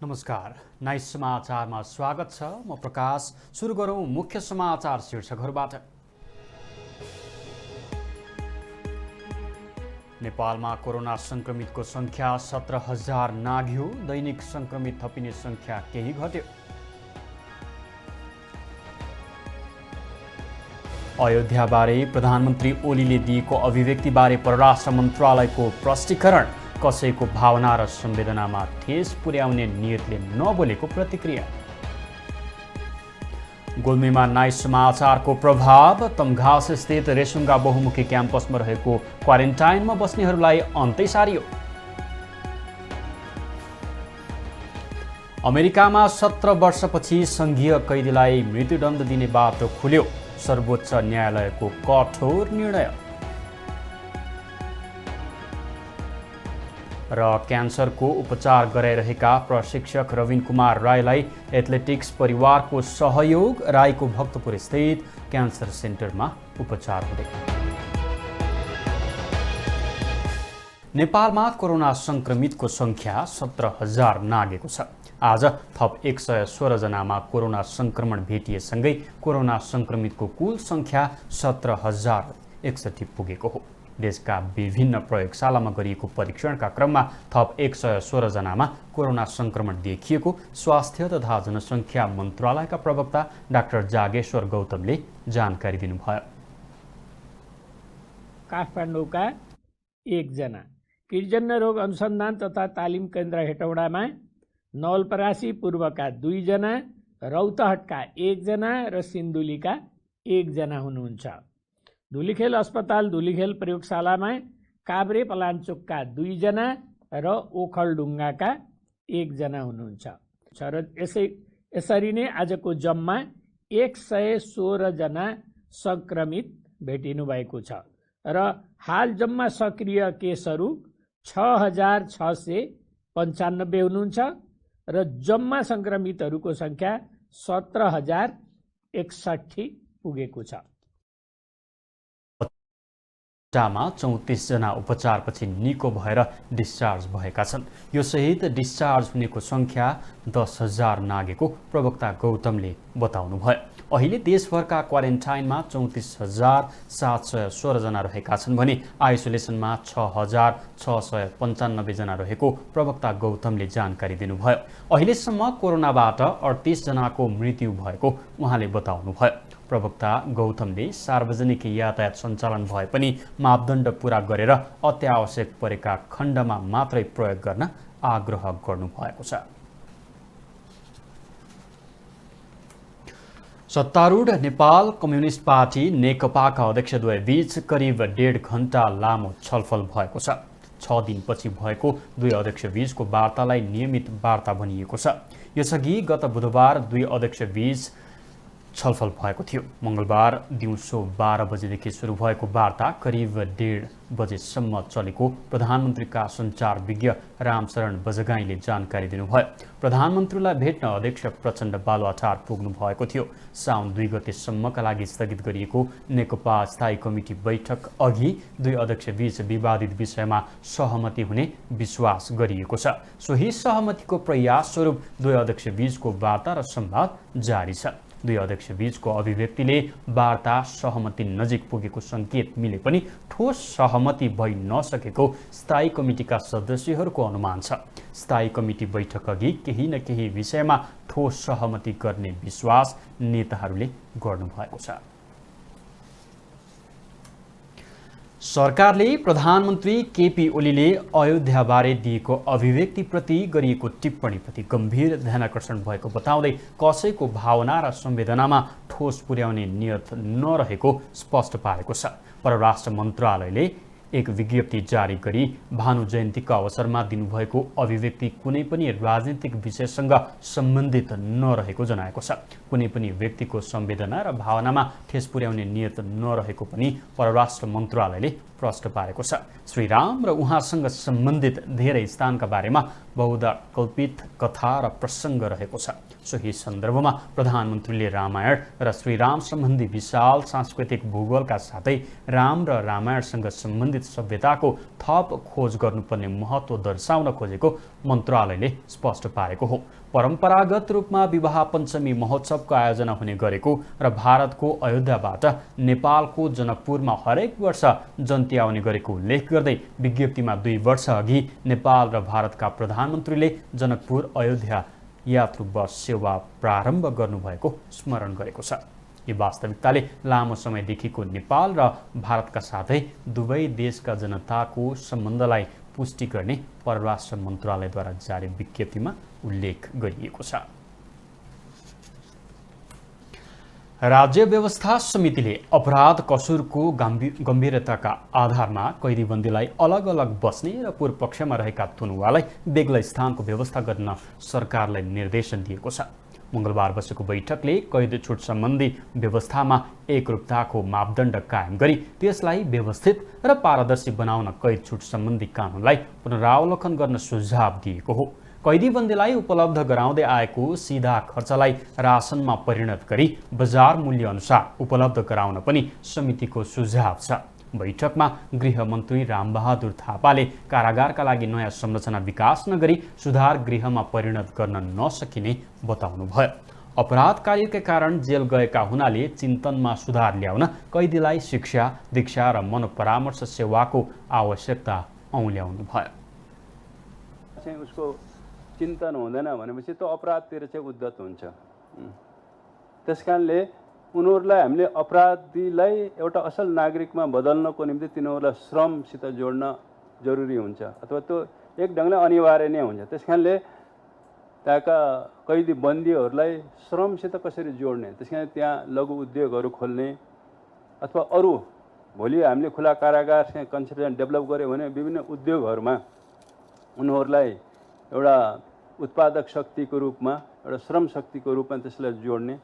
नमस्कार, नाइस समाचारमा स्वागत छ। म प्रकाश। सुरु गरौँ मुख्य समाचार शीर्षकहरूबाट। नेपालमा कोरोना संक्रमितको संख्या 17,000 नाघ्यो। दैनिक संक्रमित थपिने संख्या केही घट्यो। अयोध्याबारे प्रधानमन्त्री ओलीले दिएको अभिव्यक्तिबारे परराष्ट्र मन्त्रालयको प्रष्टीकरण। कसैको भावना र संवेदनामा ठेस पुर्याउने नियतले नबोलेको प्रतिक्रिया। गुल्मीमा नाइस समाचारको प्रभाव। तमघास स्थित रेसुङ्गा बहुमुखी क्याम्पसमा रहेको क्वारेन्टाइनमा बस्नेहरूलाई अन्तै सारियो। अमेरिकामा 17 वर्षपछि संघीय कैदीलाई मृत्युदण्ड दिने बाटो खुल्यो। सर्वोच्च न्यायालयको कठोर निर्णय। र क्यान्सरको उपचार गराइरहेका प्रशिक्षक रविन कुमार राईलाई एथलेटिक्स परिवारको सहयोग। राईको भक्तपुर स्थित क्यान्सर सेन्टरमा उपचार हुँदै। नेपालमा कोरोना संक्रमितको संख्या 17,000 नाघेको छ। आज थप 116 जनामा कोरोना संक्रमण भेटिएसँगै कोरोना संक्रमितको कुल संख्या 17,061 पुगेको हो। देशका विभिन्न प्रयोगशालामा गरिएको परीक्षणका क्रममा थप 116 जनामा कोरोना संक्रमण देखिएको स्वास्थ्य तथा जनसङ्ख्या मन्त्रालयका प्रवक्ता डाक्टर जागेश्वर गौतमले जानकारी दिनुभयो। काठमाडौँका 1 जना, किर्जन्य रोग अनुसन्धान तथा तालिम केन्द्र हेटौडामा, नवलपरासी पूर्वका 2 जना, रौतहटका 1 जना र सिन्धुलीका 1 जना हुनुहुन्छ। धुलीखेल अस्पताल धुलीखेल प्रयोगशालामा काभ्रे पलाञ्चोकका 2 जना र ओखलढुङ्गाका 1 जना हुनुहुन्छ। र यसरी नै आजको जम्मा 116 जना संक्रमित भेटिनु भएको छ र हाल जम्मा सक्रिय केसहरू 6,695 हुनुहुन्छ र जम्मा संक्रमितहरूको संख्या 17,061 पुगेको छ। मा 34 जना उपचारपछि निको भएर डिस्चार्ज भएका छन्। यो सहित डिस्चार्ज हुनेको संख्या 10,000 नाघेको प्रवक्ता गौतमले बताउनुभयो। अहिले देशभरका क्वारेन्टाइनमा 34,716 जना रहेका छन् भने आइसोलेसनमा 6,695 जना रहेको प्रवक्ता गौतमले जानकारी दिनुभयो। अहिलेसम्म कोरोनाबाट 38 जनाको मृत्यु भएको उहाँले बताउनुभयो। प्रवक्ता गौतमले सार्वजनिक यातायात सञ्चालन भए पनि मापदण्ड पूरा गरेर अत्यावश्यक परेका खण्डमा मात्रै प्रयोग गर्न आग्रह गर्नुभएको छ। सत्तारूढ नेपाल कम्युनिस्ट पार्टी नेकपाका अध्यक्षद्वय बीच करिब 1.5 घण्टा लामो छलफल भएको छ। 6 दिनपछि भएको 2 अध्यक्ष बीचको वार्तालाई नियमित वार्ता भनिएको छ। यसअघि गत बुधबार 2 अध्यक्ष बीच छलफल भएको थियो। मंगलबार दिउँसो 12 बजेदेखि सुरु भएको वार्ता करिब 1.5 बजेसम्म चलेको प्रधानमन्त्रीका सञ्चार विज्ञ रामशरण बजगाईले जानकारी दिनुभयो। प्रधानमन्त्रीलाई भेट्न अध्यक्ष प्रचण्ड बालुवाटार पुग्नु भएको थियो। साउन 2 गतेसम्मका लागि स्थगित गरिएको नेकपा स्थायी कमिटी बैठक अघि 2 अध्यक्ष बीच विवादित विषयमा सहमति हुने विश्वास गरिएको छ। सोही सहमतिको प्रयास स्वरूप 2 अध्यक्ष बीचको वार्ता र संवाद जारी छ। 2 अध्यक्ष बीचको अभिव्यक्तिले वार्ता सहमति नजिक पुगेको संकेत मिले पनि ठोस सहमति भइ नसकेको स्थायी कमिटीका सदस्यहरूको अनुमान छ। स्थायी कमिटी बैठक अघि केही न केही विषयमा ठोस सहमति गर्ने विश्वास नेताहरूले गर्नुभएको छ। सरकारले प्रधानमन्त्री केपी ओलीले अयोध्याबारे दिएको अभिव्यक्तिप्रति गरिएको टिप्पणीप्रति गम्भीर ध्यानाकर्षण भएको बताउँदै कसैको भावना र संवेदनामा ठोस पुर्याउने नियत नरहेको स्पष्ट पारेको छ। परराष्ट्र मन्त्रालयले एक विज्ञप्ति जारी गरी भानु जयन्तीका अवसरमा दिनुभएको अभिव्यक्ति कुनै पनि राजनीतिक विषयसँग सम्बन्धित नरहेको जनाएको छ। कुनै पनि व्यक्तिको संवेदना र भावनामा ठेस पुर्याउने नियत नरहेको पनि परराष्ट्र मन्त्रालयले प्रश्न पारेको छ। श्रीराम र उहाँसँग सम्बन्धित धेरै स्थानका बारेमा बहुधा कल्पित कथा र प्रसङ्ग रहेको छ। सोही सन्दर्भमा प्रधानमन्त्रीले रामायण र श्रीराम सम्बन्धी विशाल सांस्कृतिक भूगोलका साथै राम र रामायणसँग सम्बन्धित सभ्यताको थप खोज गर्नुपर्ने महत्त्व दर्शाउन खोजेको मन्त्रालयले स्पष्ट पारेको हो। परम्परागत रूपमा विवाह पञ्चमी महोत्सवको आयोजना हुने गरेको र भारतको अयोध्याबाट नेपालको जनकपुरमा हरेक वर्ष जन्ती आउने गरेको उल्लेख गर्दै विज्ञप्तिमा 2 वर्ष अघि नेपाल र भारतका प्रधानमन्त्रीले जनकपुर अयोध्या यात्रु बस सेवा प्रारम्भ गर्नुभएको स्मरण गरेको छ। यो वास्तविकताले लामो समयदेखिको नेपाल र भारतका साथै दुवै देशका जनताको सम्बन्धलाई पुष्टि गर्ने परराष्ट्र मन्त्रालयद्वारा जारी विज्ञप्तिमा उल्लेख गरिएको छ। राज्य व्यवस्था समितिले अपराध कसुरको गम्भीरताका आधारमा कैदीबन्दीलाई अलग अलग बस्ने र पूर्व पक्षमा रहेका थुनुवालाई बेग्लै स्थानको व्यवस्था गर्न सरकारलाई निर्देशन दिएको छ। मंगलबार बसेको बैठकले कैद छुट सम्बन्धी व्यवस्थामा एकरूपताको मापदण्ड कायम गरी त्यसलाई व्यवस्थित र पारदर्शी बनाउन कैद छुट सम्बन्धी कानुनलाई पुनरावलोकन गर्न सुझाव दिएको हो। कैदीबन्दीलाई उपलब्ध गराउँदै आएको सीधा खर्चलाई रासनमा परिणत गरी बजार मूल्य अनुसार उपलब्ध गराउन पनि समितिको सुझाव छ। बैठकमा गृहमन्त्री रामबहादुर थापाले कारागारका लागि नयाँ संरचना विकास नगरी सुधार गृहमा परिणत गर्न नसकिने बताउनुभयो। अपराध कार्यका कारण जेल गएका हुनाले चिन्तनमा सुधार ल्याउन कैदीलाई शिक्षा, दीक्षा र मनोपरामर्श सेवाको आवश्यकता औल्याउनुभयो। उसको चिन्तन हुँदैन भनेपछि त्यो अपराधतिर चाहिँ उद्धत हुन्छ। त्यसकारणले उनीहरूलाई हामीले अपराधीलाई एउटा असल नागरिकमा बदल्नको निम्ति तिनीहरूलाई श्रमसित जोड्न जरुरी हुन्छ अथवा त्यो एक ढङ्गले अनिवार्य नै हुन्छ। त्यसकारणले त्यहाँका कैदी बन्दीहरूलाई श्रमसित कसरी जोड्ने, त्यसकारण त्यहाँ लघु उद्योगहरू खोल्ने अथवा अरू भोलि हामीले खुला कारागार कन्सेप्सन डेभलप गर्यो भने विभिन्न उद्योगहरूमा उनीहरूलाई एउटा उत्पादक शक्तिको रूपमा, एउटा श्रम शक्तिको रूपमा त्यसलाई जोड्ने।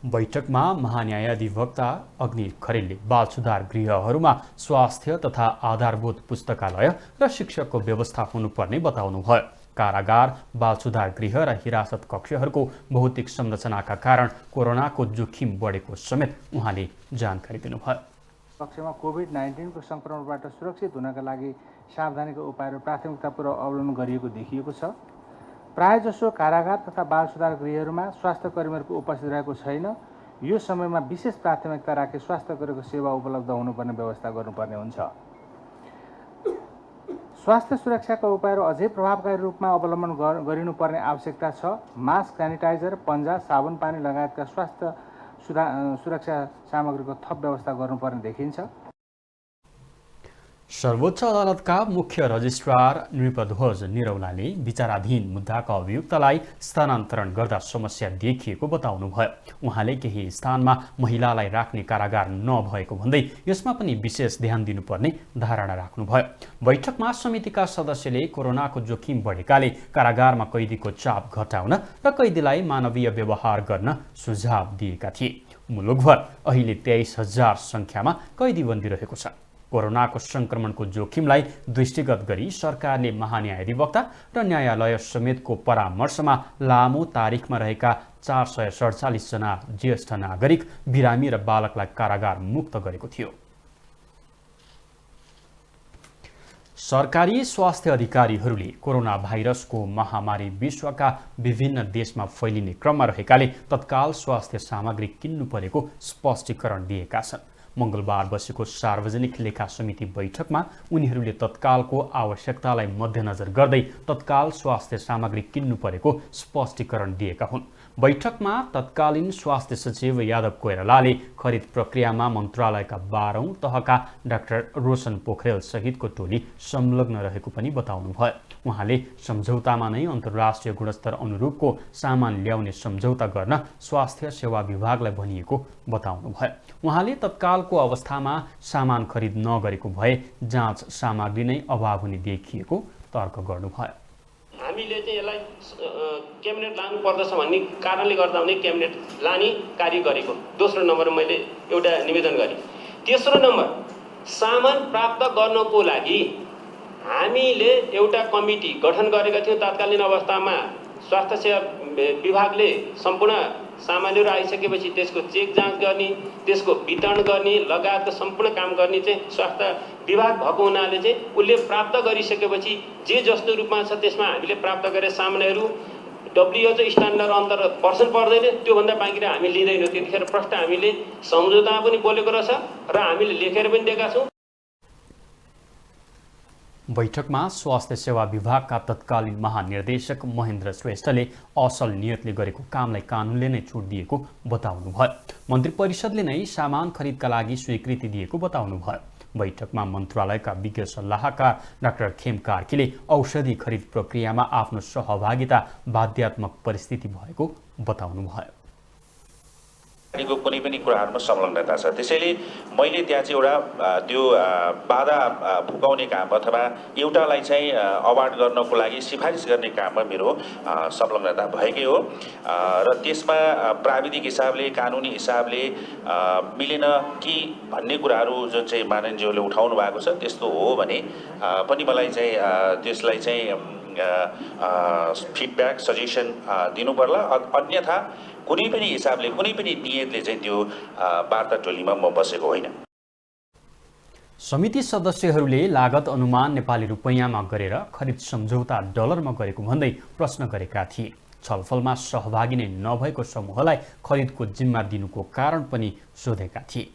बैठकमा महान्यायाधिवक्ता अग्नि खरेलले बाल सुधार गृहहरूमा स्वास्थ्य तथा आधारभूत पुस्तकालय र शिक्षकको व्यवस्था हुनुपर्ने बताउनुभयो। कारागार, बाल सुधार गृह र हिरासत कक्षहरूको भौतिक संरचनाका कारण कोरोनाको जोखिम बढेको समेत उहाँले जानकारी दिनुभयो। कक्षमा कोभिड-19 को संक्रमणबाट सुरक्षित हुनका लागि सावधानीका उपायहरू प्राथमिकतापूर्वक अवलम्बन गरिएको देखिएको छ। प्रायजसो कारागार तथा बाल सुधार गृहहरूमा स्वास्थ्य कर्मीहरूको उपस्थिति रहेको छैन। यो समयमा विशेष प्राथमिकता राखी स्वास्थ्य कर्मीको सेवा उपलब्ध हुनुपर्ने व्यवस्था गर्नुपर्ने हुन्छ। स्वास्थ्य सुरक्षाका उपायहरू अझै प्रभावकारी रूपमा अवलम्बन गरिनुपर्ने आवश्यकता छ। मास्क, सेनिटाइजर, पन्जा, साबुन पानी लगायतका स्वास्थ्य सुरक्षा सामग्रीको थप व्यवस्था गर्नुपर्ने देखिन्छ। सर्वोच्च अदालतका मुख्य रजिस्ट्रार नृपध्वज निरौलाले विचाराधीन मुद्दाका अभियुक्तलाई स्थानान्तरण गर्दा समस्या देखिएको बताउनुभयो। उहाँले केही स्थानमा महिलालाई राख्ने कारागार नभएको भन्दै यसमा पनि विशेष ध्यान दिनुपर्ने धारणा राख्नुभयो। बैठकमा समितिका सदस्यले कोरोनाको जोखिम बढेकाले कारागारमा कैदीको चाप घटाउन र कैदीलाई मानवीय व्यवहार गर्न सुझाव दिएका थिए। मुलुकभर अहिले 23,000 सङ्ख्यामा कैदीबन्दी रहेको छ। कोरोनाको संक्रमणको जोखिमलाई दृष्टिगत गरी सरकारले महान्यायाधिवक्ता र न्यायालय समेतको परामर्शमा लामो तारिखमा रहेका 447 जना ज्येष्ठ नागरिक, बिरामी र बालकलाई कारागार मुक्त गरेको थियो। सरकारी स्वास्थ्य अधिकारीहरूले कोरोना भाइरसको महामारी विश्वका विभिन्न देशमा फैलिने क्रममा रहेकाले तत्काल स्वास्थ्य सामग्री किन्नु परेको स्पष्टीकरण दिएका छन्। मंगलबार बसेको सार्वजनिक लेखा समिति बैठकमा उनीहरूले तत्कालको आवश्यकतालाई मध्यनजर गर्दै तत्काल स्वास्थ्य सामग्री किन्नु परेको स्पष्टीकरण दिएका हुन्। बैठकमा तत्कालीन स्वास्थ्य सचिव यादव कोइरालाले खरिद प्रक्रियामा मन्त्रालयका 12औं तहका डाक्टर रोशन पोखरेल सहितको टोली संलग्न रहेको पनि बताउनुभयो। उहाँले सम्झौतामा नै अन्तर्राष्ट्रिय गुणस्तर अनुरूपको सामान ल्याउने सम्झौता गर्न स्वास्थ्य सेवा विभागलाई भनिएको बताउनुभयो। उहाँले तत्कालको अवस्थामा सामान खरिद नगरेको भए जाँच सामग्री नै अभाव हुने देखिएको तर्क गर्नुभयो। हामीले चाहिँ यसलाई क्याबिनेट लानु पर्दछ भन्ने कारणले गर्दा पनि क्याबिनेट लाने कार्य गरेको। दोस्रो नम्बर मैले एउटा निवेदन गरेँ, तेस्रो नम्बर, सामान प्राप्त गर्नको लागि हामीले एउटा कमिटी गठन गरेका थियौँ। तत्कालीन अवस्थामा स्वास्थ्य सेवा विभागले सम्पूर्ण सामानहरू आइसकेपछि त्यसको चेक जाँच गर्ने, त्यसको वितरण गर्ने लगायतको सम्पूर्ण काम गर्ने चाहिँ स्वास्थ्य विभाग भएको हुनाले चाहिँ उसले प्राप्त गरिसकेपछि जे जस्तो रूपमा छ त्यसमा हामीले प्राप्त गरेर सामानहरू WHO स्ट्यान्डर्ड अन्तर पर्सन पर्दैन, त्योभन्दा बाँकी हामी लिँदैनौँ। त्यतिखेर प्रष्ट हामीले सम्झौतामा पनि बोलेको रहेछ र हामीले लेखेर पनि दिएका छौँ। बैठकमा स्वास्थ्य सेवा विभागका तत्कालीन महानिर्देशक महेन्द्र श्रेष्ठले असल नियतले गरेको कामलाई कानुनले नै छुट दिएको बताउनुभयो। मन्त्री परिषदले नै सामान खरिदका लागि स्वीकृति दिएको बताउनुभयो। बैठकमा मन्त्रालयका विज्ञ सल्लाहकार डाक्टर खेम कार्कीले औषधि खरिद प्रक्रियामा आफ्नो सहभागिता बाध्यात्मक परिस्थिति भएको बताउनुभयो। को कुनै पनि कुराहरुमा संलग्नता छ। त्यसैले मैले त्यहाँ चाहिँ एउटा त्यो बाधा फुकाउने काम अथवा एउटालाई चाहिँ अवार्ड गर्नको लागि सिफारिस गर्ने काममा मेरो संलग्नता भएकै हो र त्यसमा प्राविधिक हिसाबले कानुनी हिसाबले मिलेन कि भन्ने कुराहरु जुन चाहिँ माननीयज्यूले उठाउनु भएको छ त्यस्तो हो भने पनि मलाई चाहिँ त्यसलाई चाहिँ फिडब्याक सजेसन दिनु पर्ला। अन्यथा कुनै पनि हिसाबले कुनै पनि नियतले चाहिँ त्यो वार्ता टोलीमा म बसेको होइन। समिति सदस्यहरूले लागत अनुमान नेपाली रुपैयाँमा गरेर खरिद सम्झौता डलरमा गरेको भन्दै प्रश्न गरेका थिए। छलफलमा सहभागी नै नभएको समूहलाई खरिदको जिम्मा दिनुको कारण पनि सोधेका थिए।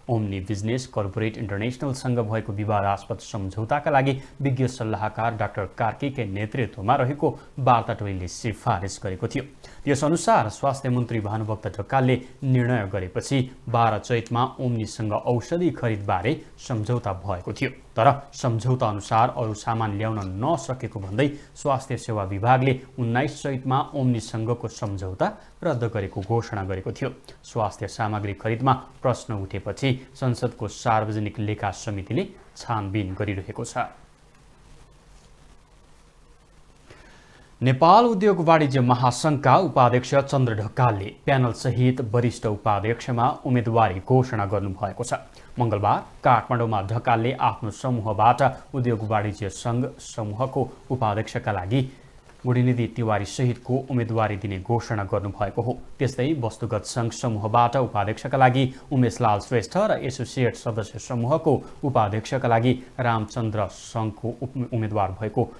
ओम्नी बिजनेस कर्पोरेट इन्टरनेसनलसँग भएको विवादास्पद सम्झौताका लागि विज्ञ सल्लाहकार डाक्टर कार्कीकै नेतृत्वमा रहेको वार्ता टोलीले सिफारिस गरेको थियो। त्यसअनुसार स्वास्थ्य मन्त्री भानुभक्त ढकालले निर्णय गरेपछि 12 चैतमा ओम्नीसँग औषधि खरिदबारे सम्झौता भएको थियो। तर सम्झौता अनुसार अरू सामान ल्याउन नसकेको भन्दै स्वास्थ्य सेवा विभागले 19 चैतमा ओम्नीसँगको सम्झौता रद्द गरेको घोषणा गरेको थियो। स्वास्थ्य सामग्री खरिदमा प्रश्न उठेपछि संसदको सार्वजनिक लेखा समितिले छानबिन गरिरहेको छ। नेपाल उद्योग वाणिज्य महासंघका उपाध्यक्ष चन्द्र ढकालले प्यानल सहित वरिष्ठ उपाध्यक्षमा उम्मेदवारी घोषणा गर्नुभएको छ। मंगलबार काठमाडौँमा ढकालले आफ्नो समूहबाट उद्योग वाणिज्य संघ समूहको उपाध्यक्षका लागि गुणनिधि तिवारी सहितको उम्मेदवारी दिने घोषणा गर्नुभएको हो। त्यस्तै वस्तुगत संघ समूहबाट उपाध्यक्षका लागि उमेशलाल श्रेष्ठ र एसोसिएट सदस्य समूहको उपाध्यक्षका लागि रामचन्द्र संघको उम्मेदवार भएको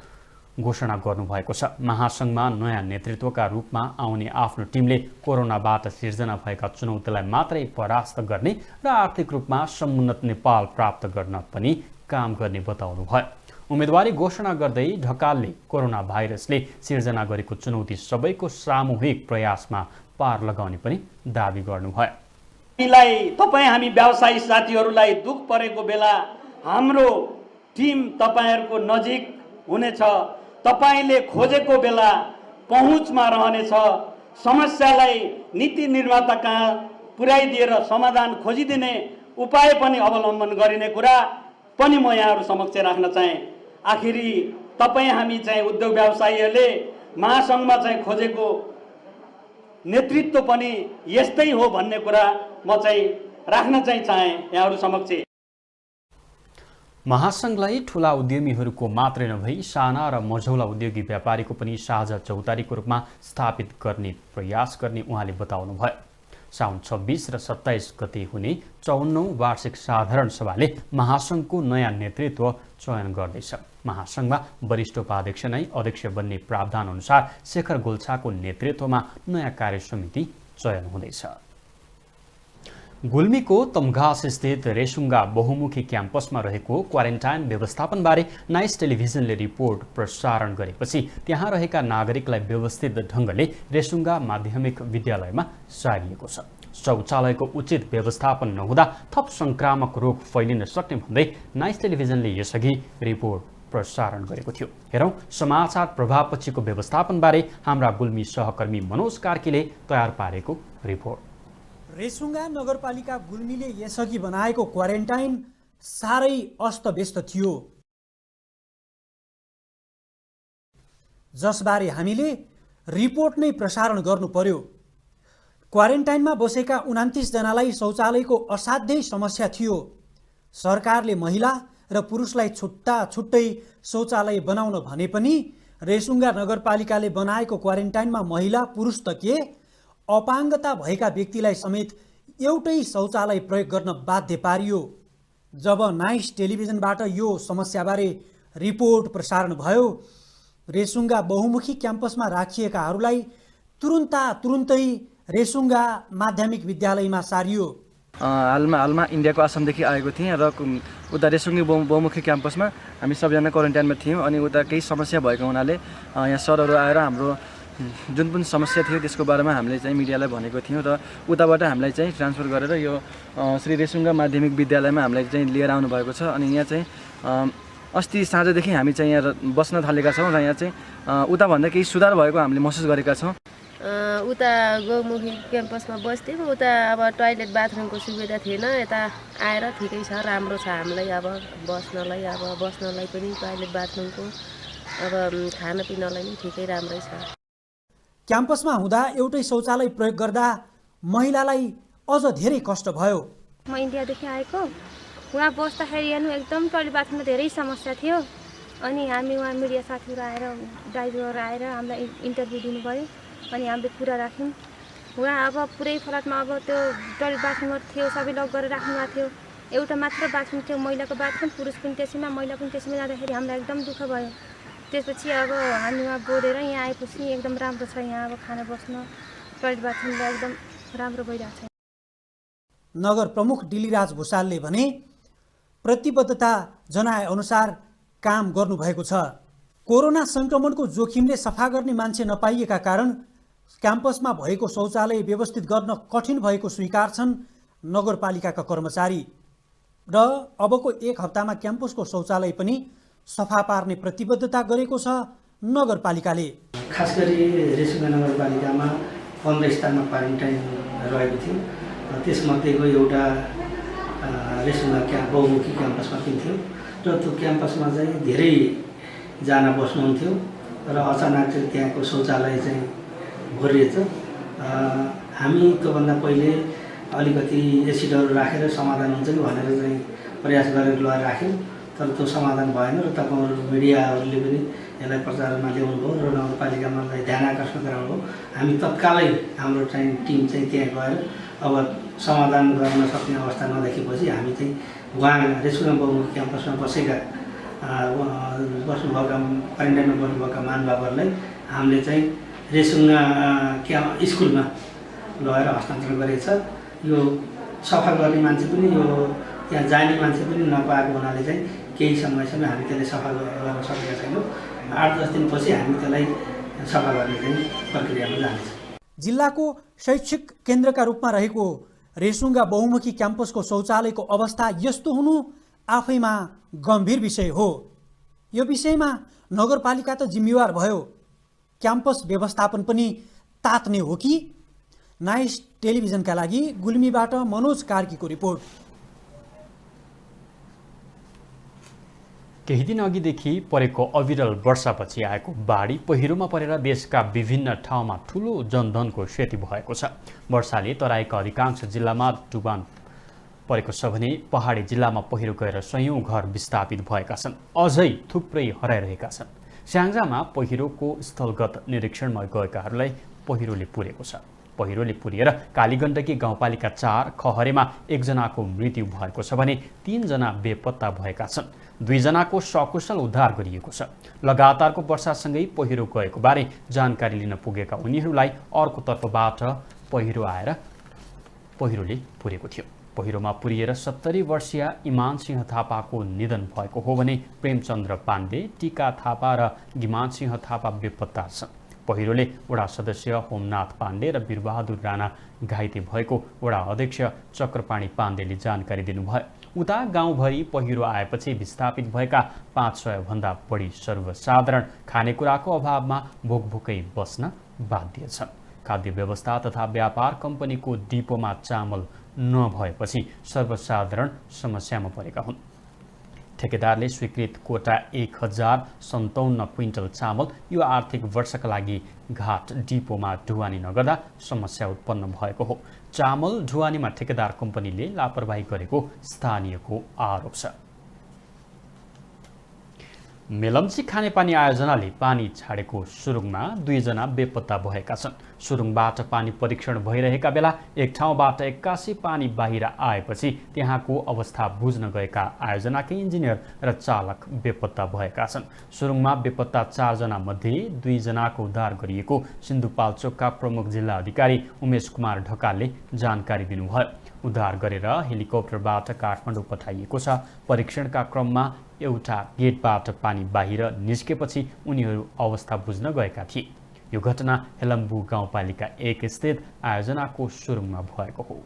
घोषणा गर्नुभएको छ। महासंघमा नयाँ नेतृत्वका रूपमा आउने आफ्नो टिमले कोरोनाबाट सिर्जना भएका चुनौतीलाई मात्रै परास्त गर्ने र आर्थिक रूपमा समुन्नत नेपाल प्राप्त गर्न पनि काम गर्ने बताउनुभयो। उम्मेदवारी घोषणा गर्दै ढकालले कोरोना भाइरसले सिर्जना गरेको चुनौती सबैको सामूहिक प्रयासमा पार लगाउने पनि दाबी गर्नुभयो। हामी व्यवसायी साथीहरूलाई दुख परेको बेला हाम्रो टिम तपाईहरुको नजिक हुनेछ। तपाईले खोजेको बेला पहुँचमा रहनेछ। समस्यालाई नीति निर्माता कहाँ पुर्याइदिएर समाधान खोजिदिने उपाय पनि अवलम्बन गरिने कुरा पनि म यहाँहरु समक्ष राख्न चाहे। आखिरी तपाई हामी चाहिँ उद्योग व्यवसायीहरूले महासंघमा चाहिँ खोजेको नेतृत्व पनि यस्तै हो भन्ने कुरा म चाहिँ राख्न चाहिँ चाहे यहाँहरु समक्ष। महासंघलाई ठूला उद्यमीहरूको मात्रै नभई साना र मझौला उद्योगी व्यापारीको पनि साझा चौतारीको रूपमा स्थापित गर्ने प्रयास गर्ने उहाँले बताउनुभयो। साउन 26 र 27 गते हुने 54औं वार्षिक साधारण सभाले महासंघको नयाँ नेतृत्व चयन गर्दैछ। महासंघमा वरिष्ठ उपाध्यक्ष नै अध्यक्ष बन्ने प्रावधान अनुसार शेखर गोल्छाको नेतृत्वमा नयाँ कार्य समिति चयन हुँदैछ। गुल्मीको तमघास स्थित रेसुङ्गा बहुमुखी क्याम्पसमा रहेको क्वारेन्टाइन व्यवस्थापनबारे नाइस टेलिभिजनले रिपोर्ट प्रसारण गरेपछि त्यहाँ रहेका नागरिकलाई व्यवस्थित ढङ्गले रेसुङ्गा माध्यमिक विद्यालयमा सारिएको छ। शौचालयको उचित व्यवस्थापन नहुँदा थप संक्रामक रोग फैलिन सक्ने भन्दै नाइस टेलिभिजनले यसअघि रिपोर्ट प्रसारण गरेको थियो। हेरौं समाचार प्रभावपछिको व्यवस्थापनबारे हाम्रा गुल्मी सहकर्मी मनोज कार्कीले तयार पारेको रिपोर्ट। रेसुङ्गा नगरपालिका गुल्मीले यसअघि बनाएको क्वारेन्टाइन साह्रै अस्तव्यस्त थियो, जसबारे हामीले रिपोर्ट नै प्रसारण गर्नु पर्यो। क्वारेन्टाइनमा बसेका 29 जनालाई शौचालयको असाध्यै समस्या थियो। सरकारले महिला र पुरुषलाई छुट्टै शौचालय बनाउन भने पनि रेसुङ्गा नगरपालिकाले बनाएको क्वारेन्टाइनमा महिला पुरुष त के, अपाङ्गता भएका व्यक्तिलाई समेत एउटै शौचालय प्रयोग गर्न बाध्य पारियो। जब नाइस टेलिभिजनबाट यो समस्याबारे रिपोर्ट प्रसारण भयो, रेसुङ्गा बहुमुखी क्याम्पसमा राखिएकाहरूलाई तुरुन्तै रेसुङ्गा माध्यमिक विद्यालयमा सारियो। हालमा इन्डियाको आसामदेखि आएको थिएँ र उता रेसुङ्गी बहुमुखी क्याम्पसमा हामी सबैजना क्वारेन्टाइनमा थियौँ। अनि उता केही समस्या भएको हुनाले यहाँ सरहरू आएर हाम्रो जुन पनि समस्या थियो त्यसको बारेमा हामीले चाहिँ मिडियालाई भनेको थियौँ र उताबाट हामीलाई चाहिँ ट्रान्सफर गरेर यो श्री रेसुङ्गा माध्यमिक विद्यालयमा हामीलाई चाहिँ लिएर आउनुभएको छ। अनि यहाँ चाहिँ अस्ति साँझदेखि हामी चाहिँ यहाँ बस्न थालेका छौँ र यहाँ चाहिँ उताभन्दा केही सुधार भएको हामीले महसुस गरेका छौँ। उता गौमुखी क्याम्पसमा बस्थ्यौँ, उता अब टोयलेट बाथरुमको सुविधा थिएन। यता आएर ठिकै छ, राम्रो छ हामीलाई अब बस्नलाई पनि टोयलेट बाथरुमको, अब खानपिनलाई पनि ठिकै राम्रै छ। क्याम्पसमा हुँदा एउटै शौचालय प्रयोग गर्दा महिलालाई अझ धेरै कष्ट भयो। म इन्डियादेखि आएको, उहाँ बस्दाखेरि हेर्नु एकदम टोयलेट बाथरुममा धेरै समस्या थियो। अनि हामी उहाँ मिडिया साथीहरू आएर ड्राइभर आएर हामीलाई इन्टरभ्यू दिनु भयो। अनि हामीले कुरा राख्यौँ। उहाँ अब पुरै फ्ल्याटमा अब त्यो टोयलेट बाथरुमहरू थियो, सबै लक गरेर राख्नु भएको थियो। एउटा मात्र बाथरुम थियो, महिलाको बाथरुम, पुरुष पनि त्यसैमा महिला पनि त्यसैमा जाँदाखेरि हामीलाई एकदम दुःख भयो। त्यसपछि अब हामी उहाँ बोलेर यहाँ आएपछि एकदम राम्रो छ। यहाँ अब खाना बस्न टोयलेट बाथरुमलाई एकदम राम्रो भइरहेको छ। नगर प्रमुख डिलिराज भुसालले भने प्रतिबद्धता जनाए अनुसार काम गर्नुभएको छ। कोरोना सङ्क्रमणको जोखिमले सफा गर्ने मान्छे नपाइएका कारण क्याम्पसमा भएको शौचालय व्यवस्थित गर्न कठिन भएको स्वीकार्छन् नगरपालिकाका कर्मचारी। र अबको 1 हप्तामा क्याम्पसको शौचालय पनि सफा पार्ने प्रतिबद्धता गरेको छ नगरपालिकाले। खास गरी रेसुङ्गा नगरपालिकामा 15 स्थानमा क्वारेन्टाइन रहेको थियो। त्यसमध्येको एउटा रेसुङ्गा बहुमुखी क्याम्पसमा पनि थियो र त्यो क्याम्पसमा चाहिँ धेरैजना बस्नुहुन्थ्यो र अचानक चाहिँ त्यहाँको शौचालय चाहिँ भरिएछ। हामी त्योभन्दा पहिले अलिकति एसिडहरू राखेर समाधान हुन्छ कि भनेर चाहिँ प्रयास गरेर लगाएर राख्यौँ, तर त्यो समाधान भएन र तपाईँहरू मिडियाहरूले पनि यसलाई प्रचारमा ल्याउनु भयो र नगरपालिकामा ध्यान आकर्षण गराउनु भयो। हामी तत्कालै हाम्रो चाहिँ टिम चाहिँ त्यहाँ गएर अब समाधान गर्न सक्ने अवस्था नदेखेपछि हामी चाहिँ उहाँ रेसुङ्गा बहुमुखी क्याम्पसमा बसेका बस्नुभएका क्वारेन्टाइनमा बस्नुभएका महानुभावहरूलाई हामीले चाहिँ रेसुङ्गा स्कुलमा लगेर हस्तान्तरण गरेको छ। यो सफा गर्ने मान्छे पनि यो त्यहाँ जाने मान्छे पनि नपाएको हुनाले चाहिँ केही समयसम्म हामी त्यसलाई सफा गर्न सकेका छैनौँ। 8-10 दिनपछि हामी त्यसलाई सफा गर्ने चाहिँ प्रक्रियामा जानेछौँ। जिल्लाको शैक्षिक केन्द्रका रूपमा रहेको रेसुङ्गा बहुमुखी क्याम्पसको शौचालयको अवस्था यस्तो हुनु आफैमा गम्भीर विषय हो। यो विषयमा नगरपालिका त जिम्मेवार भयो, क्याम्पस व्यवस्थापन पनि तात्ने हो कि? नाइस टेलिभिजनका लागि गुल्मीबाट मनोज कार्कीको रिपोर्ट। केही दिन अघिदेखि परेको अविरल वर्षापछि आएको बाढी पहिरोमा परेर देशका विभिन्न ठाउँमा ठूलो जनधनको क्षति भएको छ। वर्षाले तराईका अधिकांश जिल्लामा डुबान परेको छ भने पहाडी जिल्लामा पहिरो गएर सयौं घर विस्थापित भएका छन्, अझै थुप्रै हराइरहेका छन्। स्याङ्जामा पहिरोको स्थलगत निरीक्षणमा गएकाहरूलाई पहिरोले पुरेको छ। पहिरोले पुरिएर कालीगण्डकी गाउँपालिका 4 खहरेमा 1 जनाको मृत्यु भएको छ भने 3 जना बेपत्ता भएका छन्। 2 जनाको सकुशल उद्धार गरिएको छ। लगातारको वर्षासँगै पहिरो गएको बारे जानकारी लिन पुगेका उनीहरूलाई अर्को तर्फबाट पहिरो आएर पहिरोले पुरेको थियो। पहिरोमा पुरिएर 70 वर्षीय इमान सिंह थापाको निधन भएको हो भने प्रेमचन्द्र पाण्डे, टीका थापा र गिमान सिंह थापा बेपत्ता छन्। पहिरोले वडा सदस्य होमनाथ पाण्डे र वीरबहादुर राणा घाइते भएको वडा अध्यक्ष चक्रपाणी पाण्डेले जानकारी दिनुभयो। उता गाउँभरि पहिरो आएपछि विस्थापित भएका 500 भन्दा बढी सर्वसाधारण खानेकुराको अभावमा भोकभोकै बस्न बाध्य छन्। खाद्य व्यवस्था तथा व्यापार कम्पनीको डिपोमा चामल नभएपछि सर्वसाधारण समस्यामा परेका हुन्। ठेकेदारले स्वीकृत कोटा 1057 क्विन्टल चामल यो आर्थिक वर्षका लागि घाट डिपोमा ढुवानी नगर्दा समस्या उत्पन्न भएको हो। चामल ढुवानीमा ठेकेदार कम्पनीले लापरवाही गरेको स्थानीयको आरोप छ। मेलम्ची खानेपानी आयोजनाले पानी छाडेको सुरुङमा 2 जना बेपत्ता भएका छन्। सुरुङबाट पानी परीक्षण भइरहेका बेला एक ठाउँबाट 81 पानी बाहिर आएपछि त्यहाँको अवस्था बुझ्न गएका आयोजनाकै इन्जिनियर र चालक बेपत्ता भएका छन्। सुरुङमा बेपत्ता 4 जना मध्ये 2 जनाको उद्धार गरिएको सिन्धुपाल्चोकका प्रमुख जिल्ला अधिकारी उमेश कुमार ढकालले जानकारी दिनुभयो। उद्धार गरेर हेलिकप्टरबाट काठमाडौँ पठाइएको छ। परीक्षणका क्रममा एउटा गेटबाट पानी बाहिर निस्केपछि उनीहरू अवस्था बुझ्न गएका थिए। यो घटना हेलम्बु गाउँपालिका 1 स्थित आयोजनाको सुरुङमा भएको हो।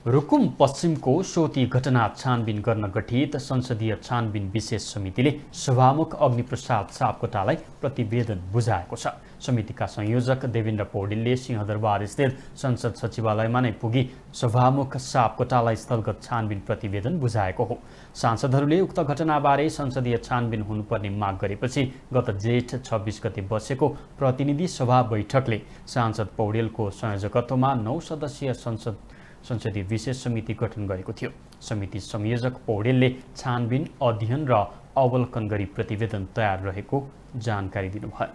रुकुम पश्चिमको सोती घटना छानबिन गर्न गठित संसदीय छानबिन विशेष समितिले सभामुख अग्निप्रसाद सापकोटालाई प्रतिवेदन बुझाएको छ। समितिका संयोजक देवेन्द्र पौडेलले सिंहदरबार स्थित संसद सचिवालयमा नै पुगी सभामुख सापकोटालाई स्थलगत छानबिन प्रतिवेदन बुझाएको हो। सांसदहरूले उक्त घटनाबारे संसदीय छानबिन हुनुपर्ने माग गरेपछि गत जेठ 26 गते बसेको प्रतिनिधि सभा बैठकले सांसद पौडेलको संयोजकत्वमा 9 सदस्यीय संसदीय विशेष समिति गठन गरेको थियो। समिति संयोजक पौडेलले छानबिन अध्ययन र अवलोकन गरी प्रतिवेदन तयार रहेको जानकारी दिनुभयो।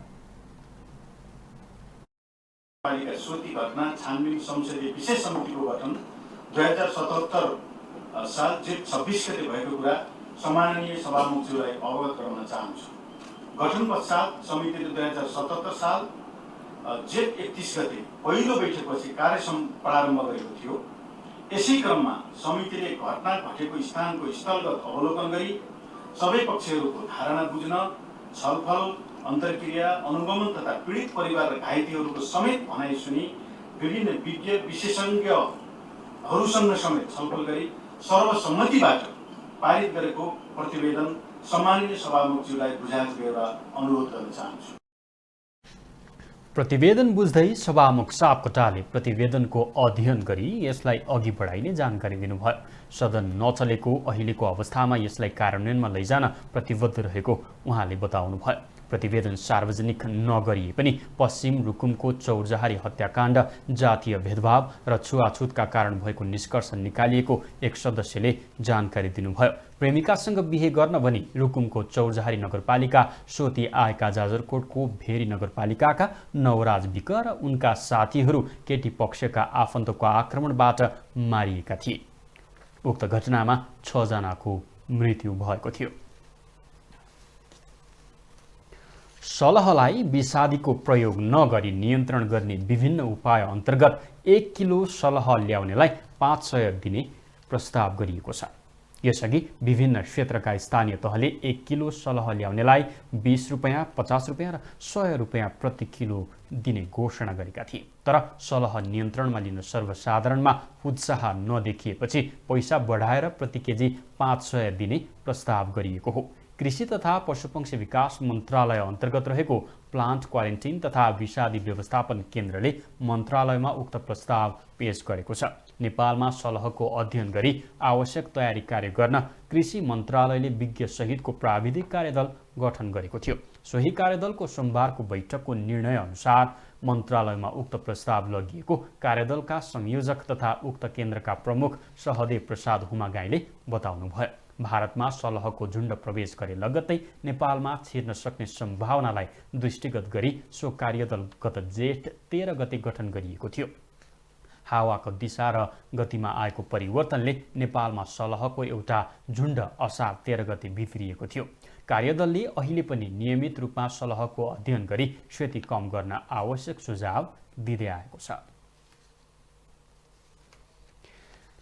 पालिका सोती घटना छानबिन संसदीय विशेष समितिको गठन 2077 साल जेठ 26 गते भएको कुरा सम्माननीय सभामुखज्यूलाई अवगत गराउन चाहन्छु। गठन पश्चात समितिले 2077 साल जेठ 31 गते पहिलो बैठकपछि कार्य प्रारम्भ गरेको थियो। यसै क्रममा समितिले घटना घटेको स्थानको स्थलगत अवलोकन गरी सबै पक्षहरूको धारणा बुझ्न छलफल, अन्तर्क्रिया, अनुगमन तथा पीडित परिवार र घाइतेहरूको समेत भनाइ सुनि विभिन्न विज्ञ विशेषज्ञहरूसँग समेत छलफल गरी सर्वसम्मतिबाट पारित गरेको प्रतिवेदन सम्माननीय सभामुखज्यूलाई बुझाएको लिएर अनुरोध गर्न चाहन्छु। प्रतिवेदन बुझ्दै सभामुख सापकोटाले प्रतिवेदनको अध्ययन गरी यसलाई अघि बढाइने जानकारी दिनुभयो। सदन नचलेको अहिलेको अवस्थामा यसलाई कार्यान्वयनमा लैजान प्रतिबद्ध रहेको उहाँले बताउनुभयो। प्रतिवेदन सार्वजनिक नगरिए पनि पश्चिम रुकुमको चौरजहारी हत्याकाण्ड जातीय भेदभाव र छुवाछुतका कारण भएको निष्कर्ष निकालिएको एक सदस्यले जानकारी दिनुभयो। प्रेमिकासँग बिहे गर्न भनी रुकुमको चौरजहारी नगरपालिका सोती आएका जाजरकोटको भेरी नगरपालिकाका नवराज विक र उनका साथीहरू केटी पक्षका आफन्तको आक्रमणबाट मारिएका थिए। उक्त घटनामा 6 जनाको मृत्यु भएको थियो। सलहलाई विषादीको प्रयोग नगरी नियन्त्रण गर्ने विभिन्न उपाय अन्तर्गत 1 किलो सलह ल्याउनेलाई 500 दिने प्रस्ताव गरिएको छ। यसअघि विभिन्न क्षेत्रका स्थानीय तहले 1 किलो सलह ल्याउनेलाई 20 रुपैयाँ, 50 रुपैयाँ र 100 रुपैयाँ प्रति किलो दिने घोषणा गरेका थिए। तर सलह नियन्त्रणमा लिन सर्वसाधारणमा उत्साह नदेखिएपछि पैसा बढाएर प्रति केजी 500 दिने प्रस्ताव गरिएको हो। कृषि तथा पशुपक्षी विकास मन्त्रालय अन्तर्गत रहेको प्लान्ट क्वारेन्टिन तथा विषादी व्यवस्थापन केन्द्रले मन्त्रालयमा उक्त प्रस्ताव पेश गरेको छ। नेपालमा सलहको अध्ययन गरी आवश्यक तयारी कार्य गर्न कृषि मन्त्रालयले विज्ञ सहितको प्राविधिक कार्यदल गठन गरेको थियो। सोही कार्यदलको सोमबारको बैठकको निर्णय अनुसार मन्त्रालयमा उक्त प्रस्ताव लगिएको कार्यदलका संयोजक तथा उक्त केन्द्रका प्रमुख सहदेव प्रसाद हुमागाईले बताउनुभयो। भारतमा सलहको झुण्ड प्रवेश गरे लगत्तै नेपालमा छिर्न सक्ने सम्भावनालाई दृष्टिगत गरी सो कार्यदल गत जेठ 13 गते गठन गरिएको थियो। हावाको दिशा र गतिमा आएको परिवर्तनले नेपालमा सलहको एउटा झुण्ड असार 13 गते भित्रिएको थियो। कार्यदलले अहिले पनि नियमित रूपमा सलहको अध्ययन गरी क्षति कम गर्न आवश्यक सुझाव दिँदै आएको छ।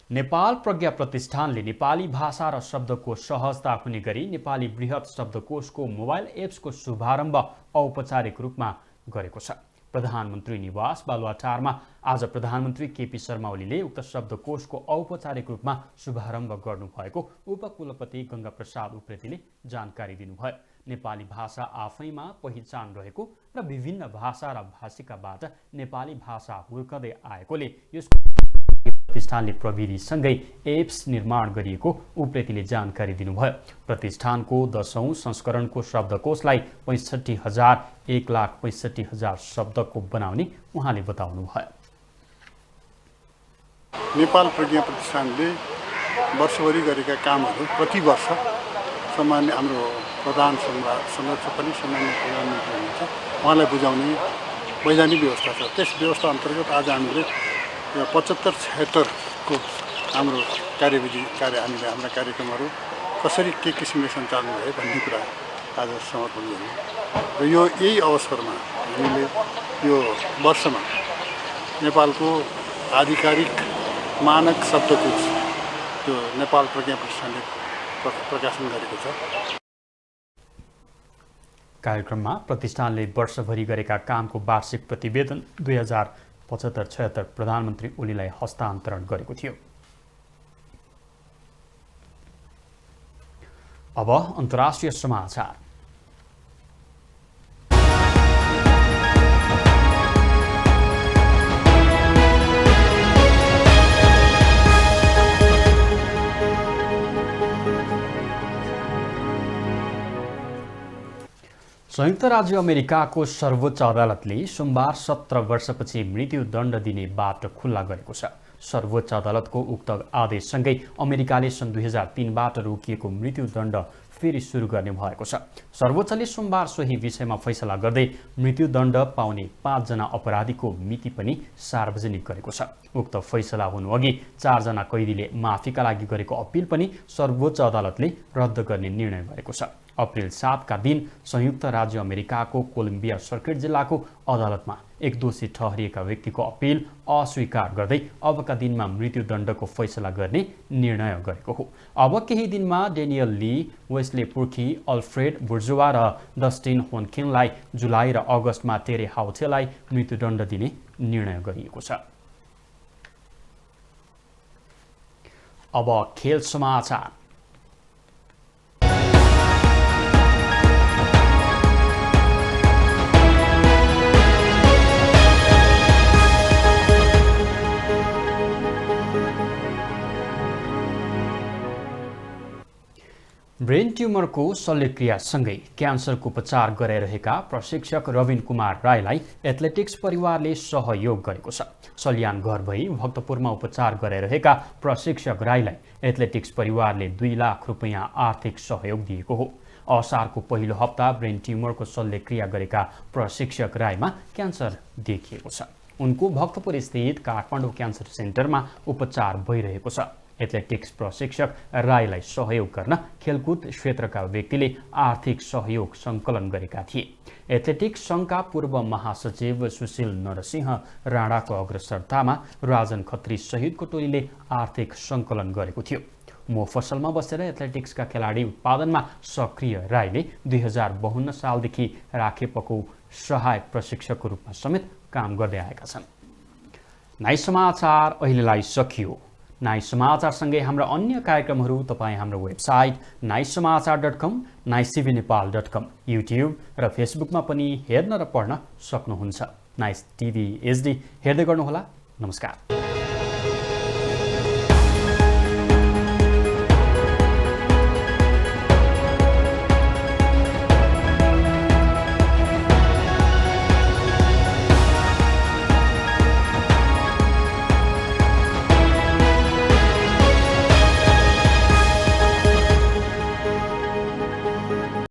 नेपाल प्रज्ञा प्रतिष्ठानले नेपाली भाषा र शब्दको सहजता हुने गरी नेपाली बृहत शब्दकोशको मोबाइल एप्सको शुभारम्भ औपचारिक रूपमा गरेको छ। प्रधानमन्त्री निवास बालुवाटारमा आज प्रधानमन्त्री केपी शर्मा ओलीले उक्त शब्दकोशको औपचारिक रूपमा शुभारम्भ गर्नुभएको उपकुलपति गंगा प्रसाद उप्रेतीले जानकारी दिनुभयो। नेपाली भाषा आफैमा पहिचान रहेको र विभिन्न भाषा र भाषिकाबाट नेपाली भाषा हुर्कदै आएकोले यसको प्रतिष्ठानले प्रविधिसँगै एप्स निर्माण गरिएको उप्रेतीले जानकारी दिनुभयो। प्रतिष्ठानको 10औं संस्करणको शब्दकोशलाई 1,65,00,000 शब्दको बनाउने उहाँले बताउनुभयो। नेपाल प्रज्ञा प्रतिष्ठानले वर्षभरि गरेका कामहरू प्रति वर्ष सामान्य हाम्रो प्रधान संरक्षक पनि सामान्य प्रधानमन्त्री हुनुहुन्छ, उहाँलाई बुझाउने वैधानिक व्यवस्था छ। त्यस व्यवस्था अन्तर्गत आज हामीले 75-76 को हाम्रो कार्यविधि हामीले हाम्रा कार्यक्रमहरू कसरी के किसिमले सञ्चालन भए भन्ने कुरा आज समर्पण गर्यौँ र यही अवसरमा हामीले यो वर्षमा नेपालको आधिकारिक मानक शब्दकोश त्यो नेपाल प्रज्ञा प्रतिष्ठानले प्रकाशन गरेको छ। कार्यक्रममा प्रतिष्ठानले वर्षभरि गरेका कामको वार्षिक प्रतिवेदन 2075-76 प्रधानमन्त्री ओलीलाई हस्तान्तरण गरेको थियो। अब अन्तर्राष्ट्रिय समाचार। संयुक्त राज्य अमेरिकाको सर्वोच्च अदालतले सोमबार 17 वर्षपछि मृत्युदण्ड दिने बाटो खुल्ला गरेको छ। सर्वोच्च अदालतको उक्त आदेशसँगै अमेरिकाले सन् 2003बाट रोकिएको मृत्युदण्ड फेरि सुरु गर्ने भएको छ। सर्वोच्चले सोमबार सोही विषयमा फैसला गर्दै मृत्युदण्ड पाउने 5 जना अपराधीको मिति पनि सार्वजनिक गरेको छ। उक्त फैसला हुनुअघि 4 जना कैदीले माफीका लागि गरेको अपिल पनि सर्वोच्च अदालतले रद्द गर्ने निर्णय गरेको छ। अप्रिल 7 का दिन संयुक्त राज्य अमेरिकाको कोलम्बिया सर्किट जिल्लाको अदालतमा एक दोषी ठहरिएका व्यक्तिको अपिल अस्वीकार गर्दै अबका दिनमा मृत्युदण्डको फैसला गर्ने निर्णय गरेको हो। अब केही दिनमा डेनियल ली, वेस्ले पुर्खी, अल्फ्रेड बुर्जुवा र डस्टिन होनकिनलाई जुलाई र अगस्तमा टेरे हाउथेलाई मृत्युदण्ड दिने निर्णय गरिएको छ। अब खेल समाचार। ब्रेन ट्युमरको शल्यक्रियासँगै क्यान्सरको उपचार गराइरहेका प्रशिक्षक रविन कुमार राईलाई एथलेटिक्स परिवारले सहयोग गरेको छ। सल्यान घर भई भक्तपुरमा उपचार गराइरहेका प्रशिक्षक राईलाई एथलेटिक्स परिवारले 2 लाख रुपैयाँ आर्थिक सहयोग दिएको हो। असारको पहिलो हप्ता ब्रेन ट्युमरको शल्यक्रिया गरेका प्रशिक्षक राईमा क्यान्सर देखिएको छ। उनको भक्तपुर स्थित काठमाडौँ क्यान्सर सेन्टरमा उपचार भइरहेको छ। एथलेटिक्स प्रशिक्षक राईलाई सहयोग गर्न खेलकुद क्षेत्रका व्यक्तिले आर्थिक सहयोग सङ्कलन गरेका थिए। एथलेटिक्स सङ्घका पूर्व महासचिव सुशील नरसिंह राणाको अग्रसरतामा राजन खत्री सहितको टोलीले आर्थिक सङ्कलन गरेको थियो। मोफसलमा बसेर एथलेटिक्सका खेलाडी उत्पादनमा सक्रिय राईले 2052 सालदेखि राखेपको सहायक प्रशिक्षकको रूपमा समेत काम गर्दै आएका छन्। नाइ समाचार अहिलेलाई सकियो। नाइ समाचारसँगै हाम्रा अन्य कार्यक्रमहरू तपाईँ हाम्रो वेबसाइट naisamaachar.com, naicvnepal.com, युट्युब र फेसबुकमा पनि हेर्न र पढ्न सक्नुहुन्छ। नाइस टिभी HD हेर्दै गर्नुहोला। नमस्कार।